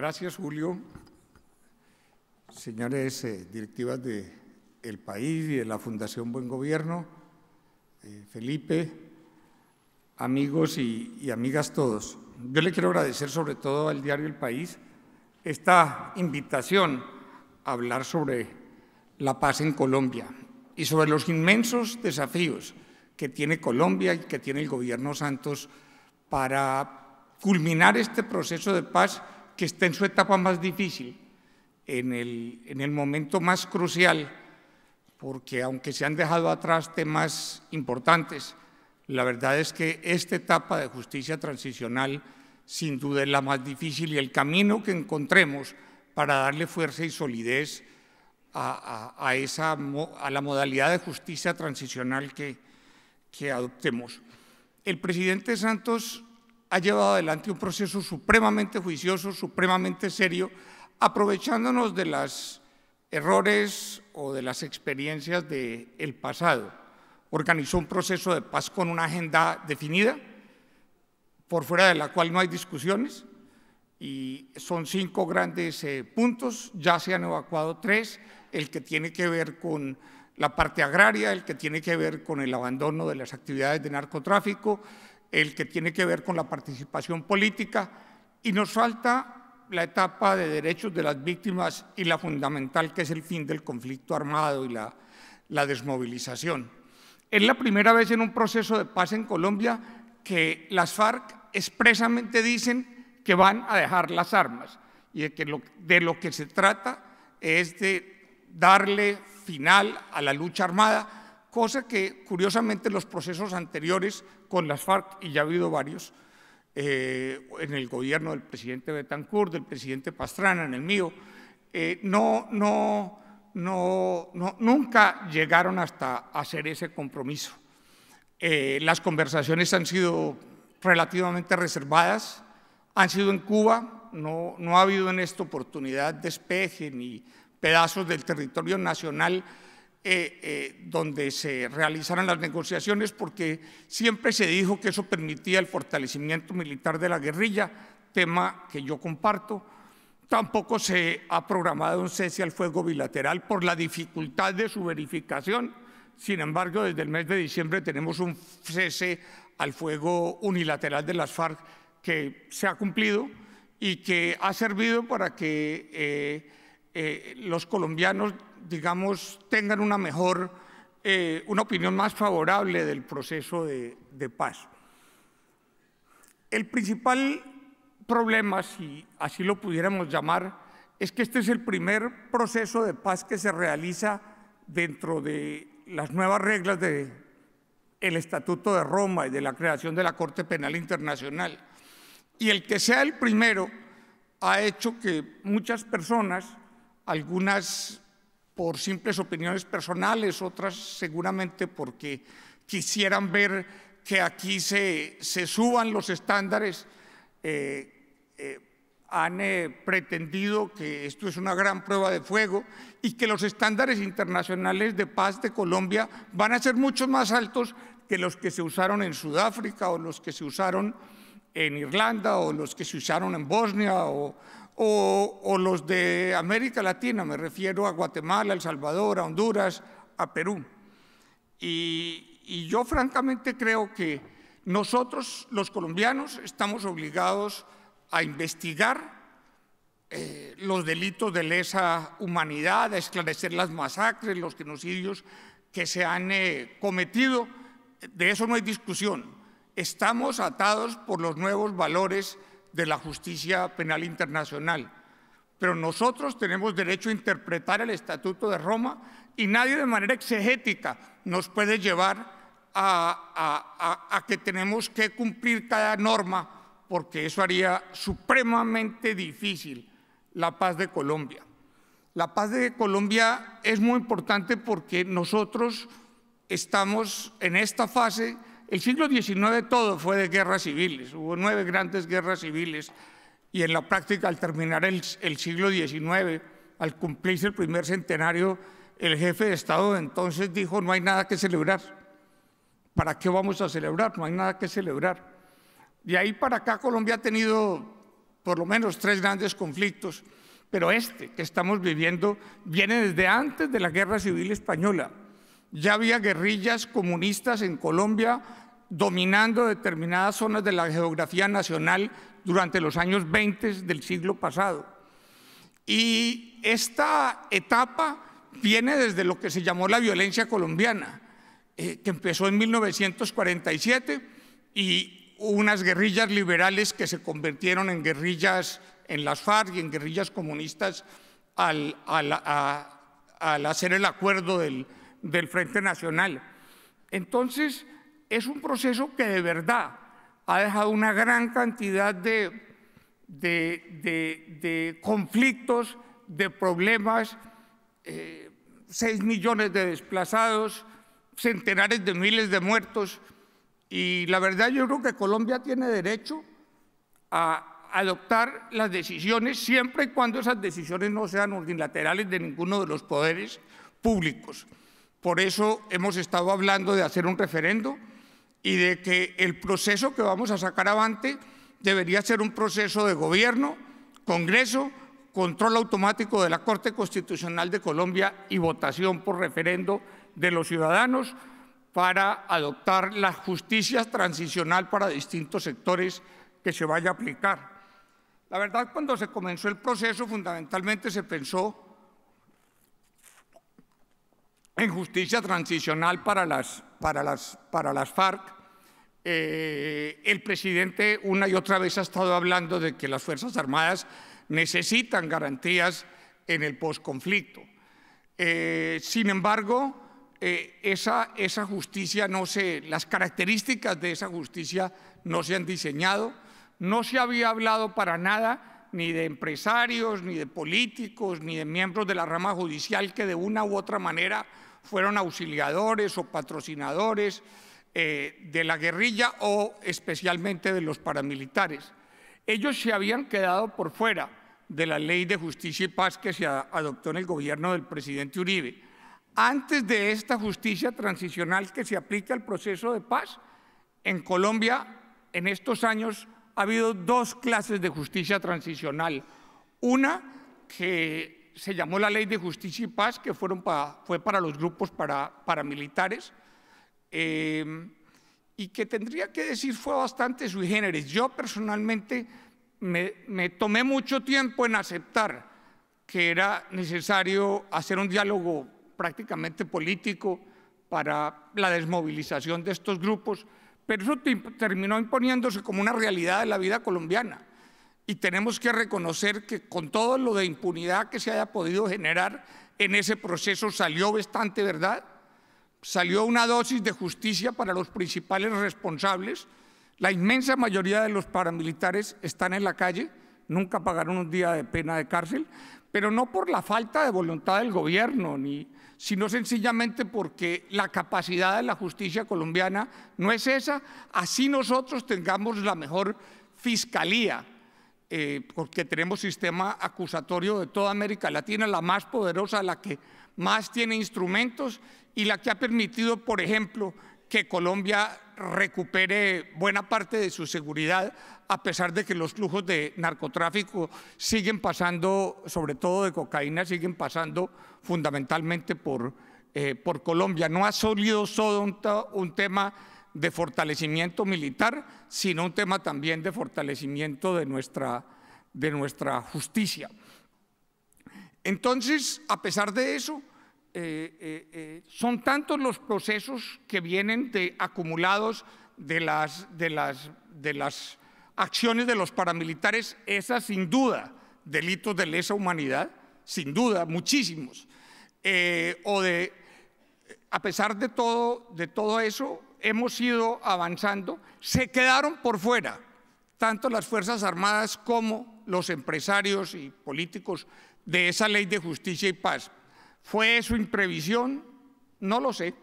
Gracias, Julio. Señores directivas del país y de la Fundación Buen Gobierno, Felipe, amigos y amigas todos. Yo le quiero agradecer sobre todo al diario El País esta invitación a hablar sobre la paz en Colombia y sobre los inmensos desafíos que tiene Colombia y que tiene el gobierno Santos para culminar este proceso de paz que está en su etapa más difícil, en el momento más crucial, porque aunque se han dejado atrás temas importantes, la verdad es que esta etapa de justicia transicional sin duda es la más difícil y el camino que encontremos para darle fuerza y solidez a la modalidad de justicia transicional que adoptemos. El presidente Santos ha llevado adelante un proceso supremamente juicioso, supremamente serio, aprovechándonos de los errores o de las experiencias del pasado. Organizó un proceso de paz con una agenda definida, por fuera de la cual no hay discusiones, y son 5 grandes puntos, ya se han evacuado 3, el que tiene que ver con la parte agraria, el que tiene que ver con el abandono de las actividades de narcotráfico, el que tiene que ver con la participación política, y nos falta la etapa de derechos de las víctimas y la fundamental, que es el fin del conflicto armado y la desmovilización. Es la primera vez en un proceso de paz en Colombia que las FARC expresamente dicen que van a dejar las armas y de lo que se trata es de darle final a la lucha armada, cosa que curiosamente los procesos anteriores con las FARC, y ya ha habido varios, en el gobierno del presidente Betancourt, del presidente Pastrana, en el mío, nunca llegaron hasta hacer ese compromiso. Las conversaciones han sido relativamente reservadas, han sido en Cuba, no ha habido en esta oportunidad despeje ni pedazos del territorio nacional donde se realizaran las negociaciones, porque siempre se dijo que eso permitía el fortalecimiento militar de la guerrilla, tema que yo comparto. Tampoco se ha programado un cese al fuego bilateral por la dificultad de su verificación. Sin embargo, desde el mes de diciembre tenemos un cese al fuego unilateral de las FARC que se ha cumplido y que ha servido para que los colombianos, digamos, tengan una opinión más favorable del proceso de paz. El principal problema, si así lo pudiéramos llamar, es que este es el primer proceso de paz que se realiza dentro de las nuevas reglas del Estatuto de Roma y de la creación de la Corte Penal Internacional. Y el que sea el primero ha hecho que muchas personas, algunas por simples opiniones personales, otras seguramente porque quisieran ver que aquí se suban los estándares, han pretendido que esto es una gran prueba de fuego y que los estándares internacionales de paz de Colombia van a ser mucho más altos que los que se usaron en Sudáfrica o los que se usaron en Irlanda o los que se usaron en Bosnia o los de América Latina, me refiero a Guatemala, El Salvador, a Honduras, a Perú. Y yo francamente creo que nosotros, los colombianos, estamos obligados a investigar los delitos de lesa humanidad, a esclarecer las masacres, los genocidios que se han cometido. De eso no hay discusión. Estamos atados por los nuevos valores de la justicia penal internacional, pero nosotros tenemos derecho a interpretar el Estatuto de Roma y nadie de manera exegética nos puede llevar a que tenemos que cumplir cada norma, porque eso haría supremamente difícil la paz de Colombia. La paz de Colombia es muy importante porque nosotros estamos en esta fase. El siglo XIX todo fue de guerras civiles, hubo 9 grandes guerras civiles y en la práctica al terminar el siglo XIX, al cumplirse el primer centenario, el jefe de Estado de entonces dijo: no hay nada que celebrar. ¿Para qué vamos a celebrar? No hay nada que celebrar. De ahí para acá Colombia ha tenido por lo menos 3 grandes conflictos, pero este que estamos viviendo viene desde antes de la Guerra Civil Española. Ya había guerrillas comunistas en Colombia dominando determinadas zonas de la geografía nacional durante los años 20 del siglo pasado. Y esta etapa viene desde lo que se llamó la violencia colombiana, que empezó en 1947 y unas guerrillas liberales que se convirtieron en guerrillas en las FARC y en guerrillas comunistas al hacer el acuerdo del Frente Nacional. Entonces, es un proceso que de verdad ha dejado una gran cantidad de conflictos, de problemas, 6 millones de desplazados, centenares de miles de muertos, y la verdad yo creo que Colombia tiene derecho a adoptar las decisiones siempre y cuando esas decisiones no sean unilaterales de ninguno de los poderes públicos. Por eso hemos estado hablando de hacer un referendo y de que el proceso que vamos a sacar adelante debería ser un proceso de gobierno, Congreso, control automático de la Corte Constitucional de Colombia y votación por referendo de los ciudadanos para adoptar la justicia transicional para distintos sectores que se vaya a aplicar. La verdad, cuando se comenzó el proceso, fundamentalmente se pensó en justicia transicional para las FARC. El presidente una y otra vez ha estado hablando de que las Fuerzas Armadas necesitan garantías en el posconflicto. Sin embargo, esa justicia las características de esa justicia no se han diseñado, no se había hablado para nada ni de empresarios, ni de políticos, ni de miembros de la rama judicial que de una u otra manera fueron auxiliadores o patrocinadores de la guerrilla o especialmente de los paramilitares. Ellos se habían quedado por fuera de la Ley de Justicia y Paz que se adoptó en el gobierno del presidente Uribe. Antes de esta justicia transicional que se aplica al proceso de paz, en Colombia, en estos años, ha habido 2 clases de justicia transicional. Una que se llamó la Ley de Justicia y Paz, que fue para los grupos paramilitares, y que tendría que decir fue bastante sui generis. Yo personalmente me tomé mucho tiempo en aceptar que era necesario hacer un diálogo prácticamente político para la desmovilización de estos grupos, pero eso terminó imponiéndose como una realidad de la vida colombiana. Y tenemos que reconocer que con todo lo de impunidad que se haya podido generar en ese proceso salió bastante verdad, salió una dosis de justicia para los principales responsables. La inmensa mayoría de los paramilitares están en la calle, nunca pagaron un día de pena de cárcel, pero no por la falta de voluntad del gobierno, sino sencillamente porque la capacidad de la justicia colombiana no es esa, así nosotros tengamos la mejor fiscalía, porque tenemos sistema acusatorio de toda América Latina, la más poderosa, la que más tiene instrumentos y la que ha permitido, por ejemplo, que Colombia recupere buena parte de su seguridad, a pesar de que los flujos de narcotráfico siguen pasando, sobre todo de cocaína, siguen pasando fundamentalmente por Colombia. No ha sido solo un tema de fortalecimiento militar, sino un tema también de fortalecimiento de nuestra justicia. Entonces, a pesar de eso, son tantos los procesos que vienen acumulados de las acciones de los paramilitares, esas sin duda delitos de lesa humanidad, sin duda, muchísimos. A pesar de todo eso, hemos ido avanzando. Se quedaron por fuera tanto las Fuerzas Armadas como los empresarios y políticos de esa Ley de Justicia y Paz. ¿Fue eso imprevisión? No lo sé,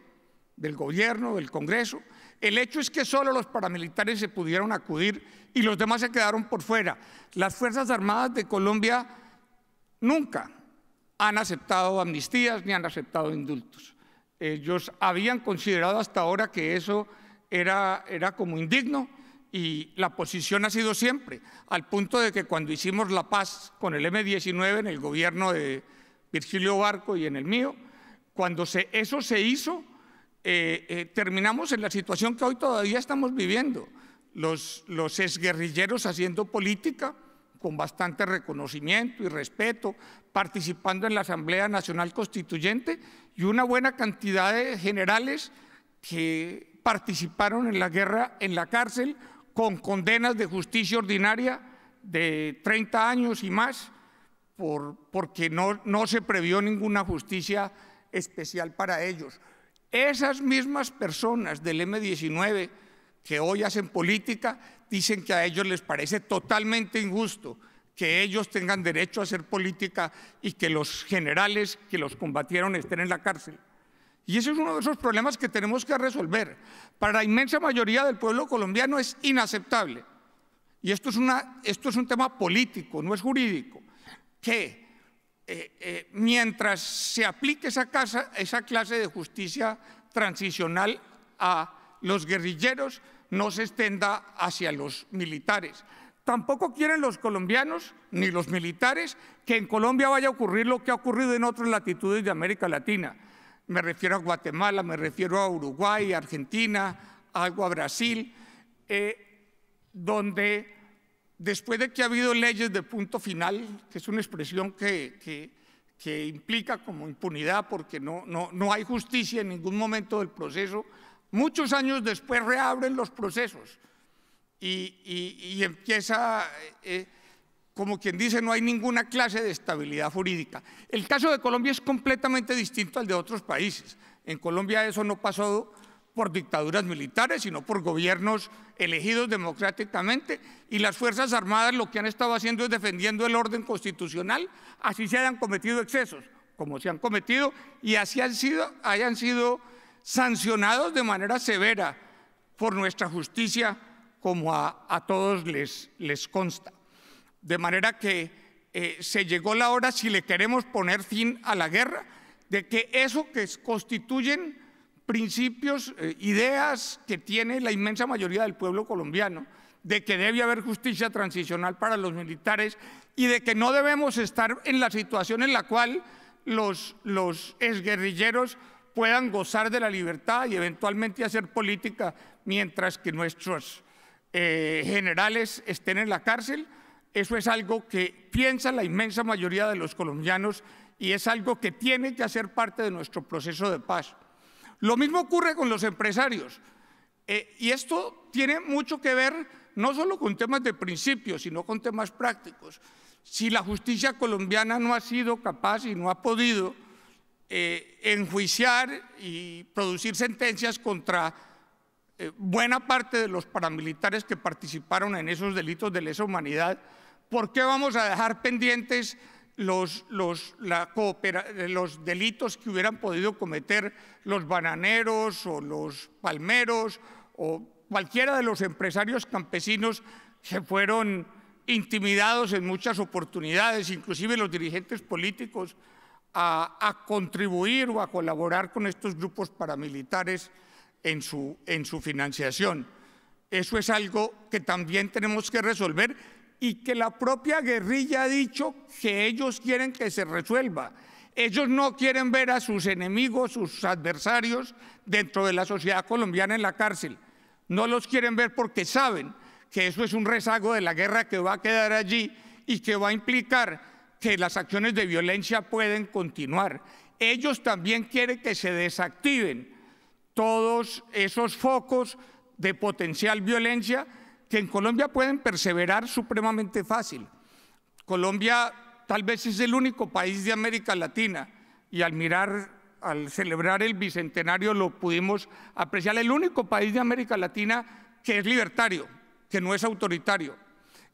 del gobierno, del Congreso. El hecho es que solo los paramilitares se pudieron acudir y los demás se quedaron por fuera. Las Fuerzas Armadas de Colombia nunca han aceptado amnistías ni han aceptado indultos. Ellos habían considerado hasta ahora que eso era como indigno y la posición ha sido siempre, al punto de que cuando hicimos la paz con el M-19 en el gobierno de Virgilio Barco y en el mío, cuando eso se hizo, terminamos en la situación que hoy todavía estamos viviendo. Los exguerrilleros haciendo política con bastante reconocimiento y respeto, participando en la Asamblea Nacional Constituyente, y una buena cantidad de generales que participaron en la guerra en la cárcel con condenas de justicia ordinaria de 30 años y más, porque no se previó ninguna justicia especial para ellos. Esas mismas personas del M-19 que hoy hacen política dicen que a ellos les parece totalmente injusto que ellos tengan derecho a hacer política y que los generales que los combatieron estén en la cárcel. Y ese es uno de esos problemas que tenemos que resolver. Para la inmensa mayoría del pueblo colombiano es inaceptable. Y esto es un tema político, no es jurídico, que mientras se aplique esa clase de justicia transicional a los guerrilleros, no se extienda hacia los militares. Tampoco quieren los colombianos ni los militares que en Colombia vaya a ocurrir lo que ha ocurrido en otras latitudes de América Latina. Me refiero a Guatemala, me refiero a Uruguay, a Argentina, algo a Brasil, donde después de que ha habido leyes de punto final, que es una expresión que implica como impunidad porque no hay justicia en ningún momento del proceso, muchos años después reabren los procesos y empieza, como quien dice, no hay ninguna clase de estabilidad jurídica. El caso de Colombia es completamente distinto al de otros países. En Colombia eso no pasó por dictaduras militares, sino por gobiernos elegidos democráticamente, y las Fuerzas Armadas lo que han estado haciendo es defendiendo el orden constitucional, así se hayan cometido excesos, como se han cometido, y así hayan sido sancionados de manera severa por nuestra justicia, como a todos les consta. De manera que se llegó la hora, si le queremos poner fin a la guerra, de que eso que constituyen principios, ideas que tiene la inmensa mayoría del pueblo colombiano, de que debe haber justicia transicional para los militares y de que no debemos estar en la situación en la cual los exguerrilleros puedan gozar de la libertad y eventualmente hacer política mientras que nuestros generales estén en la cárcel. Eso es algo que piensa la inmensa mayoría de los colombianos y es algo que tiene que hacer parte de nuestro proceso de paz. Lo mismo ocurre con los empresarios, y esto tiene mucho que ver no solo con temas de principios, sino con temas prácticos. Si la justicia colombiana no ha sido capaz y no ha podido enjuiciar y producir sentencias contra buena parte de los paramilitares que participaron en esos delitos de lesa humanidad, ¿por qué vamos a dejar pendientes los delitos que hubieran podido cometer los bananeros o los palmeros o cualquiera de los empresarios campesinos que fueron intimidados en muchas oportunidades, inclusive los dirigentes políticos, a contribuir o a colaborar con estos grupos paramilitares en su financiación? Eso es algo que también tenemos que resolver y que la propia guerrilla ha dicho que ellos quieren que se resuelva. Ellos no quieren ver a sus enemigos, sus adversarios dentro de la sociedad colombiana en la cárcel. No los quieren ver porque saben que eso es un rezago de la guerra que va a quedar allí y que va a implicar que las acciones de violencia pueden continuar. Ellos también quieren que se desactiven todos esos focos de potencial violencia que en Colombia pueden perseverar supremamente fácil. Colombia tal vez es el único país de América Latina, y al celebrar el bicentenario lo pudimos apreciar, el único país de América Latina que es libertario, que no es autoritario.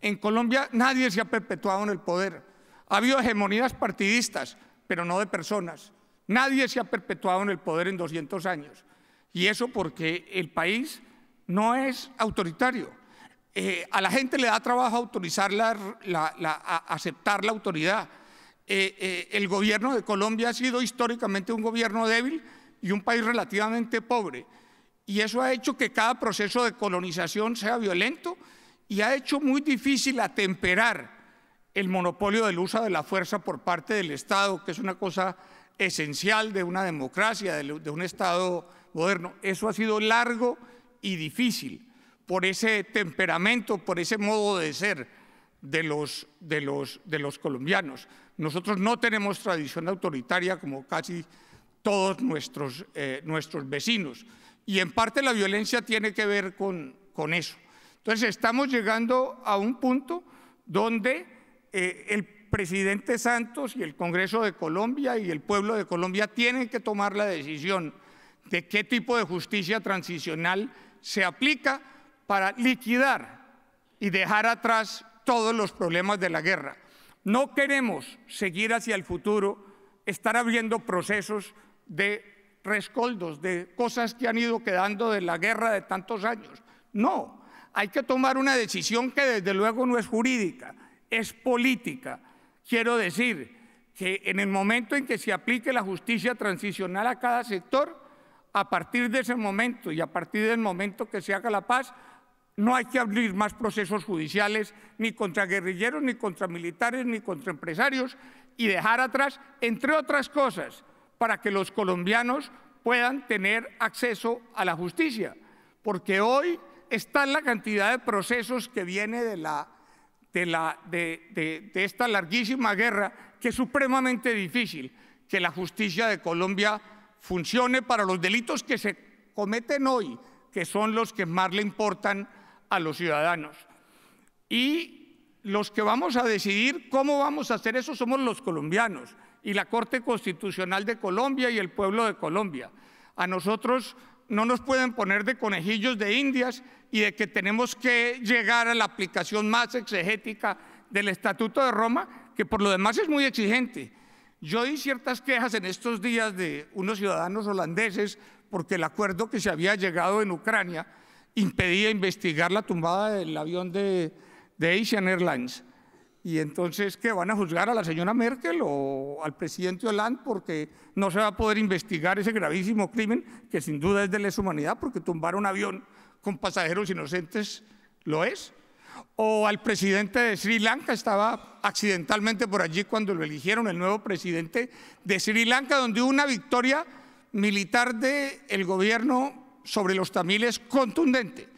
En Colombia nadie se ha perpetuado en el poder. Ha habido hegemonías partidistas, pero no de personas. Nadie se ha perpetuado en el poder en 200 años. Y eso porque el país no es autoritario. A la gente le da trabajo aceptar la autoridad. El gobierno de Colombia ha sido históricamente un gobierno débil y un país relativamente pobre. y eso ha hecho que cada proceso de colonización sea violento y ha hecho muy difícil atemperar el monopolio del uso de la fuerza por parte del Estado, que es una cosa esencial de una democracia, de un Estado moderno. Eso ha sido largo y difícil por ese temperamento, por ese modo de ser de los colombianos. Nosotros no tenemos tradición autoritaria como casi todos nuestros vecinos, y en parte la violencia tiene que ver con eso. Entonces estamos llegando a un punto donde el presidente Santos y el Congreso de Colombia y el pueblo de Colombia tienen que tomar la decisión de qué tipo de justicia transicional se aplica para liquidar y dejar atrás todos los problemas de la guerra. No queremos seguir hacia el futuro, estar abriendo procesos de rescoldos, de cosas que han ido quedando de la guerra de tantos años. No, hay que tomar una decisión que desde luego no es jurídica, es política. Quiero decir que en el momento en que se aplique la justicia transicional a cada sector, a partir de ese momento y a partir del momento que se haga la paz, no hay que abrir más procesos judiciales ni contra guerrilleros, ni contra militares, ni contra empresarios, y dejar atrás, entre otras cosas, para que los colombianos puedan tener acceso a la justicia. Porque hoy está la cantidad de procesos que viene de esta larguísima guerra, que es supremamente difícil que la justicia de Colombia funcione para los delitos que se cometen hoy, que son los que más le importan a los ciudadanos. Y los que vamos a decidir cómo vamos a hacer eso somos los colombianos y la Corte Constitucional de Colombia y el pueblo de Colombia. A nosotros no nos pueden poner de conejillos de indias y de que tenemos que llegar a la aplicación más exegética del Estatuto de Roma, que por lo demás es muy exigente. Yo oí ciertas quejas en estos días de unos ciudadanos holandeses porque el acuerdo que se había llegado en Ucrania impedía investigar la tumbada del avión de Asian Airlines. Y entonces, ¿qué? ¿Van a juzgar a la señora Merkel o al presidente Hollande porque no se va a poder investigar ese gravísimo crimen que sin duda es de lesa humanidad, porque tumbar un avión con pasajeros inocentes lo es? O al presidente de Sri Lanka, estaba accidentalmente por allí cuando lo eligieron, el nuevo presidente de Sri Lanka, donde hubo una victoria militar del gobierno sobre los tamiles contundente,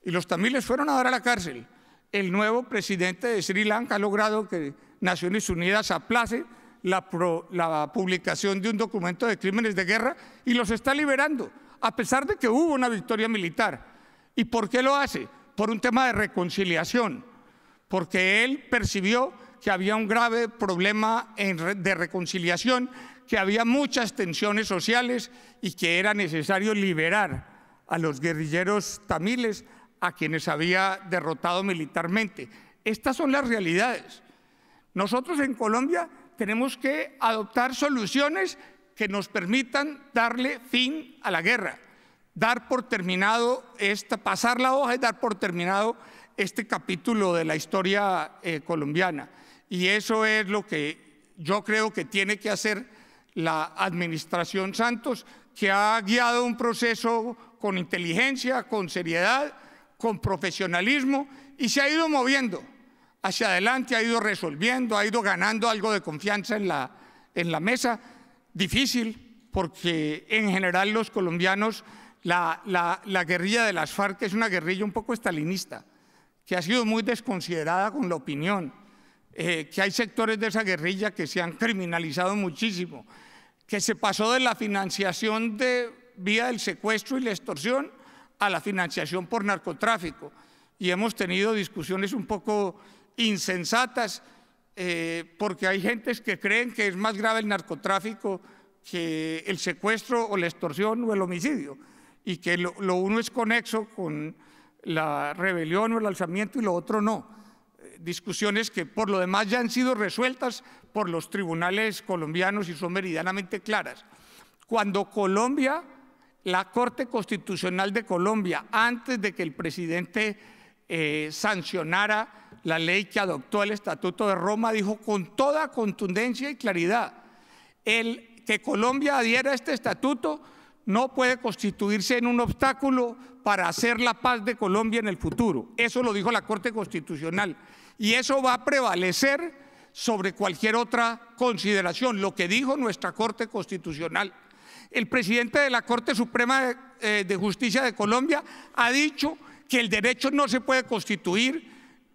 y los tamiles fueron a dar a la cárcel. El nuevo presidente de Sri Lanka ha logrado que Naciones Unidas aplace la publicación de un documento de crímenes de guerra y los está liberando, a pesar de que hubo una victoria militar. ¿Y por qué lo hace? Por un tema de reconciliación, porque él percibió que había un grave problema de reconciliación, que había muchas tensiones sociales y que era necesario liberar a los guerrilleros tamiles, a quienes había derrotado militarmente. Estas son las realidades. Nosotros en Colombia tenemos que adoptar soluciones que nos permitan darle fin a la guerra, dar por terminado pasar la hoja y dar por terminado este capítulo de la historia colombiana. Y eso es lo que yo creo que tiene que hacer la administración Santos, que ha guiado un proceso con inteligencia, con seriedad, con profesionalismo, y se ha ido moviendo hacia adelante, ha ido resolviendo, ha ido ganando algo de confianza en la mesa. Difícil, porque en general los colombianos, la guerrilla de las FARC es una guerrilla un poco estalinista, que ha sido muy desconsiderada con la opinión, que hay sectores de esa guerrilla que se han criminalizado muchísimo, que se pasó de la financiación vía del secuestro y la extorsión a la financiación por narcotráfico, y hemos tenido discusiones un poco insensatas, porque hay gentes que creen que es más grave el narcotráfico que el secuestro o la extorsión o el homicidio, y que lo uno es conexo con la rebelión o el alzamiento y lo otro no. Discusiones que por lo demás ya han sido resueltas por los tribunales colombianos y son meridianamente claras. Cuando Colombia, la Corte Constitucional de Colombia, antes de que el presidente sancionara la ley que adoptó el Estatuto de Roma, dijo con toda contundencia y claridad: el que Colombia adhiera a este estatuto no puede constituirse en un obstáculo para hacer la paz de Colombia en el futuro. Eso lo dijo la Corte Constitucional y eso va a prevalecer sobre cualquier otra consideración, lo que dijo nuestra Corte Constitucional. El presidente de la Corte Suprema de Justicia de Colombia ha dicho que el derecho no se puede constituir,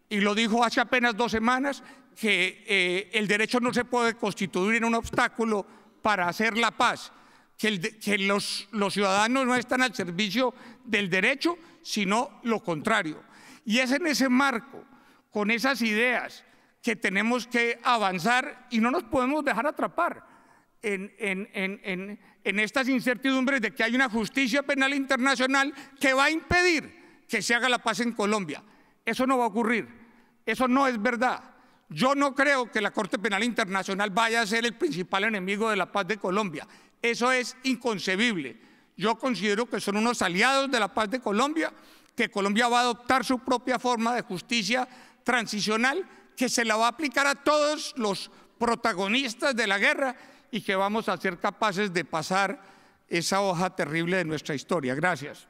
y lo dijo hace apenas 2 semanas, que el derecho no se puede constituir en un obstáculo para hacer la paz, que los ciudadanos no están al servicio del derecho, sino lo contrario. Y es en ese marco, con esas ideas, que tenemos que avanzar y no nos podemos dejar atrapar en estas incertidumbres de que hay una justicia penal internacional que va a impedir que se haga la paz en Colombia. Eso no va a ocurrir, eso no es verdad. Yo no creo que la Corte Penal Internacional vaya a ser el principal enemigo de la paz de Colombia. Eso es inconcebible. Yo considero que son unos aliados de la paz de Colombia, que Colombia va a adoptar su propia forma de justicia transicional, que se la va a aplicar a todos los protagonistas de la guerra y que vamos a ser capaces de pasar esa hoja terrible de nuestra historia. Gracias.